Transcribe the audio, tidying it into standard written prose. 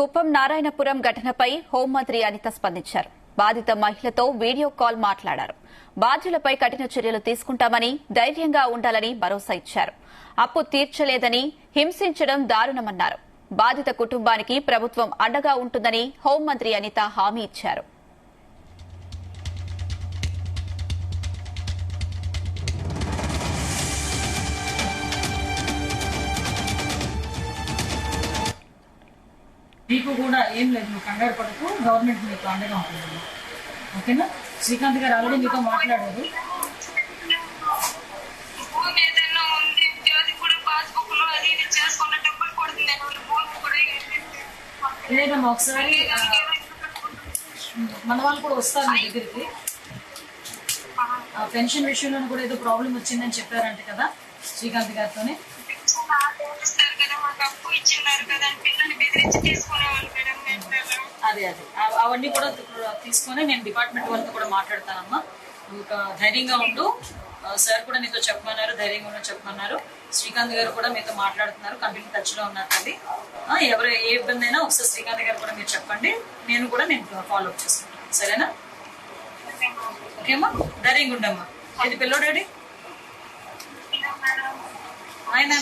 కుప్పం నారాయణపురం ఘటనపై హోంమంత్రి అనిత స్పందించారు. బాధిత మహిళతో వీడియో కాల్ మాట్లాడారు. బాధ్యులపై కఠిన చర్యలు తీసుకుంటామని, ధైర్యంగా ఉండాలని భరోసా ఇచ్చారు. అప్పు తీర్చలేదని, హింసించడం దారుణమన్నారు. బాధిత కుటుంబానికి ప్రభుత్వం అండగా ఉంటుందని హోంమంత్రి అనిత హామీ ఇచ్చారు. మీకు కూడా ఏం లేదు, నువ్వు కంగారు పడకు, గవర్నమెంట్ మీకు అండగా ఉంటుంది. ఓకేనా? శ్రీకాంత్ గారు ఆల్రెడీ మీతో మాట్లాడారు. లేదమ్మా, ఒకసారి మన వాళ్ళు కూడా వస్తారు మీ దగ్గరికి. పెన్షన్ విషయంలో కూడా ఏదో ప్రాబ్లం వచ్చిందని చెప్పారంట కదా శ్రీకాంత్ గారితోనే. అదే అవన్నీ కూడా తీసుకొని నేను డిపార్ట్మెంట్ వాళ్ళతో కూడా మాట్లాడతానమ్మా. ఇంకా ధైర్యంగా ఉండు, సార్ కూడా నీతో చెప్పమన్నారు, ధైర్యంగా ఉండో చెప్పమన్నారు. శ్రీకాంత్ గారు కూడా మీతో మాట్లాడుతున్నారు, కంటిన్యూ టచ్ లో ఉన్నారు తల్లి. ఎవరు ఏ ఇబ్బంది అయినా ఒకసారి శ్రీకాంత్ గారు కూడా మీరు చెప్పండి, నేను ఫాలో అప్ చేసుకుంటాను. సరేనా? ఓకేమ్మా, ధైర్యంగా ఉండమ్మా. ఇది పిల్లోడాడి ఆయన